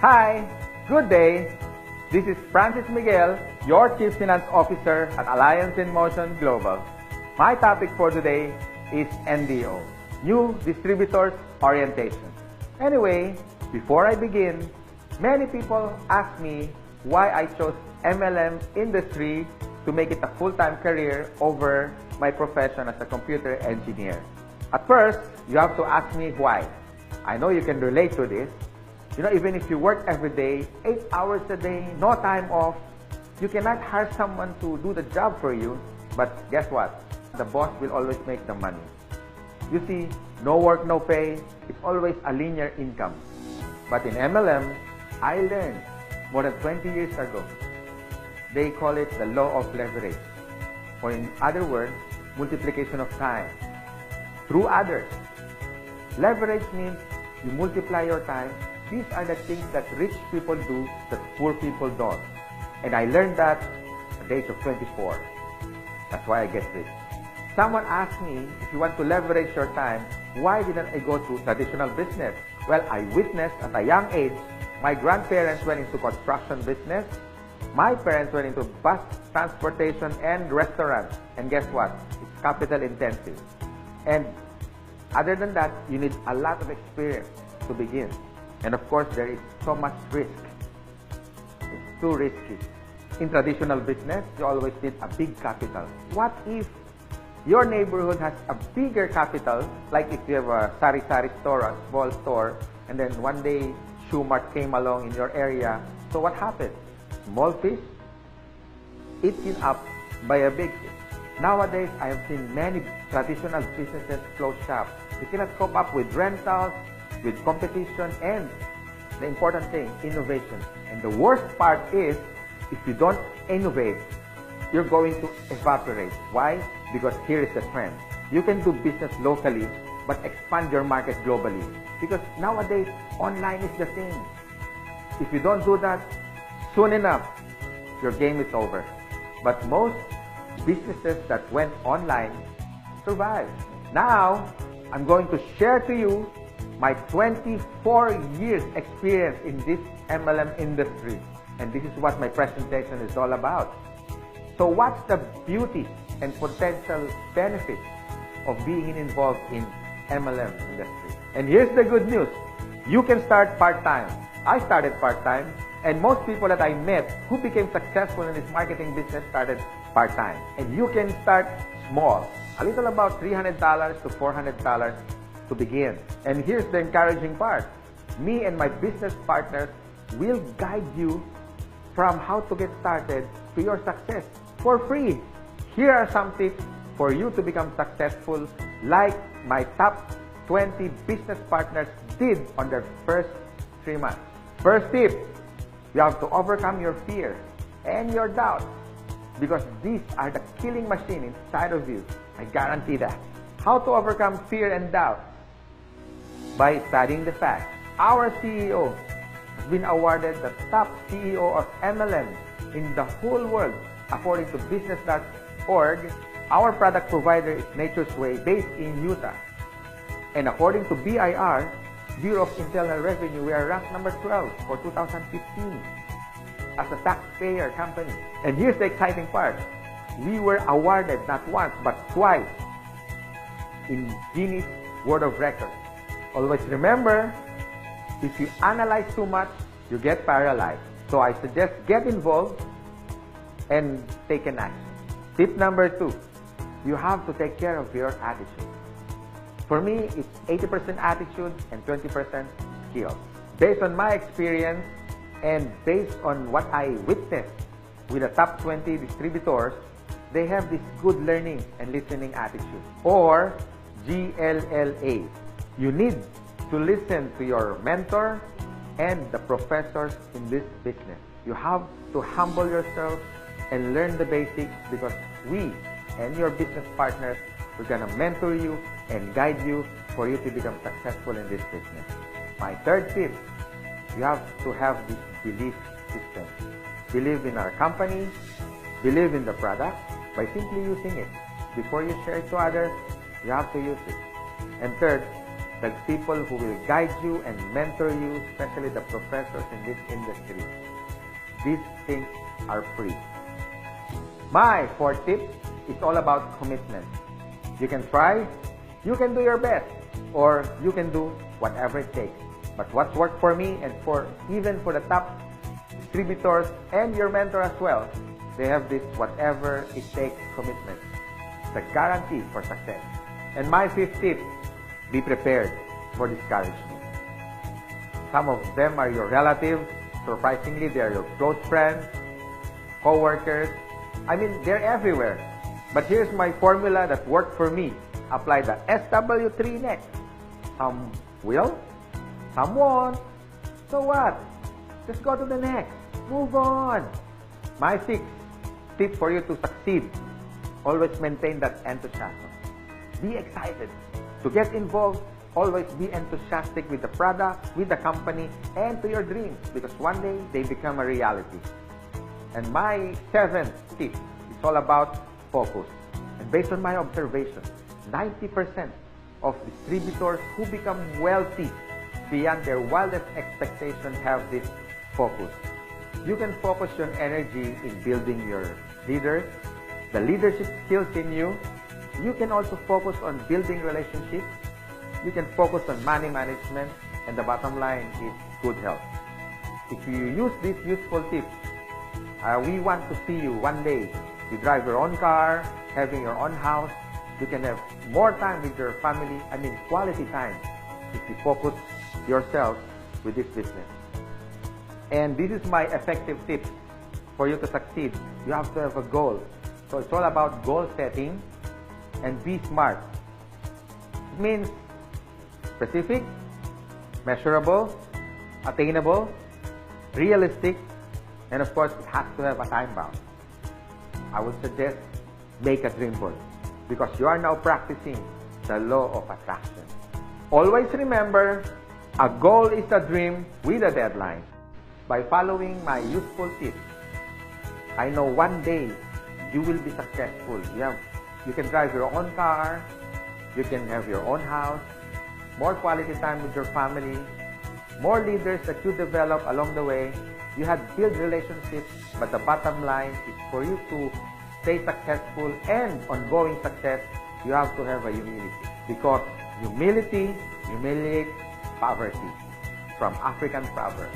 Hi, good day. This is Francis Miguel, your Chief Finance Officer at Alliance in Motion Global. My topic for today is NDO, New Distributors Orientation. Anyway, before I begin, many people ask me why I chose MLM industry to make it a full-time career over my profession as a computer engineer. At first, you have to ask me why. I know you can relate to this. You know, even if you work every day, 8 hours a day, no time off, you cannot hire someone to do the job for you. But guess what? The boss will always make the money. You see, no work, no pay. It's always a linear income. But in MLM, I learned more than 20 years ago. They call it the law of leverage. Or in other words, multiplication of time through others. Leverage means you multiply your time. These are the things that rich people do that poor people don't. And I learned that at the age of 24. That's why I get rich. Someone asked me, if you want to leverage your time, why didn't I go to traditional business? Well, I witnessed at a young age, my grandparents went into construction business. My parents went into bus transportation and restaurants. And guess what? It's capital intensive. And other than that, you need a lot of experience to begin. And of course, there is so much risk. It's too risky. In traditional business, you always need a big capital. What if your neighborhood has a bigger capital, like if you have a sari-sari store, a small store, and then one day Shoe Mart came along in your area. So what happened? Small fish eaten up by a big fish. Nowadays, I have seen many traditional businesses close shop. You cannot cope up with rentals, with competition, and the important thing, innovation. And the worst part is, if you don't innovate, you're going to evaporate. Why? Because here is the trend. You can do business locally, but expand your market globally. Because nowadays, online is the thing. If you don't do that, soon enough, your game is over. But most businesses that went online survived. Now, I'm going to share to you my 24 years experience in this MLM industry. And this is what my presentation is all about. So what's the beauty and potential benefits of being involved in MLM industry? And here's the good news. You can start part-time. I started part-time, and most people that I met who became successful in this marketing business started part-time. And you can start small, a little about $300 to $400 to begin. And here's the encouraging part. Me and my business partners will guide you from how to get started to your success for free. Here are some tips for you to become successful, like my top 20 business partners did on their first 3 months. First tip, you have to overcome your fear and your doubt, because these are the killing machine inside of you. I guarantee that. How to overcome fear and doubt? By studying the facts. Our CEO has been awarded the top CEO of MLM in the whole world. According to business.org, our product provider is Nature's Way, based in Utah. And according to BIR, Bureau of Internal Revenue, we are ranked number 12 for 2015 as a taxpayer company. And here's the exciting part. We were awarded not once but twice in Guinness World of Records. Always remember, if you analyze too much, you get paralyzed. So I suggest get involved and take an action. Tip number 2, you have to take care of your attitude. For me, it's 80% attitude and 20% skill. Based on my experience and based on what I witnessed with the top 20 distributors, they have this good learning and listening attitude, or GLLA. You need to listen to your mentor and the professors in this business. You have to humble yourself and learn the basics, because we and your business partners, we're going to mentor you and guide you for you to become successful in this business. My third tip, you have to have this belief system. Believe in our company, believe in the product by simply using it. Before you share it to others, you have to use it. And third, the people who will guide you and mentor you, especially the professors in this industry. These things are free. My fourth tip is all about commitment. You can try, you can do your best, or you can do whatever it takes. But what's worked for me and even for the top distributors and your mentor as well, they have this whatever it takes commitment. It's a guarantee for success. And my fifth tip, be prepared for discouragement. Some of them are your relatives. Surprisingly, they are your close friends, co-workers. I mean, they're everywhere. But here's my formula that worked for me. Apply the SW3 next. Some will, some won't. So what? Just go to the next. Move on. My sixth tip for you to succeed, always maintain that enthusiasm. Be excited. To get involved, always be enthusiastic with the product, with the company, and to your dreams, because one day they become a reality. And my seventh tip is all about focus. And based on my observation, 90% of distributors who become wealthy beyond their wildest expectations have this focus. You can focus your energy in building your leaders, the leadership skills in you. You can also focus on building relationships. You can focus on money management, and the bottom line is good health. If you use these useful tips, we want to see you one day. You drive your own car, having your own house. You can have more time with your family, quality time, if you focus yourself with this business. And this is my effective tip for you to succeed. You have to have a goal. So it's all about goal setting and be smart. It means specific, measurable, attainable, realistic, and of course, it has to have a time bound. I would suggest make a dream board because you are now practicing the law of attraction. Always remember, a goal is a dream with a deadline. By following my useful tips, I know one day you will be successful. You can drive your own car, you can have your own house, more quality time with your family, more leaders that you develop along the way. You have built relationships, but the bottom line is for you to stay successful and ongoing success, you have to have a humility. Because humility humiliates poverty, from African proverb.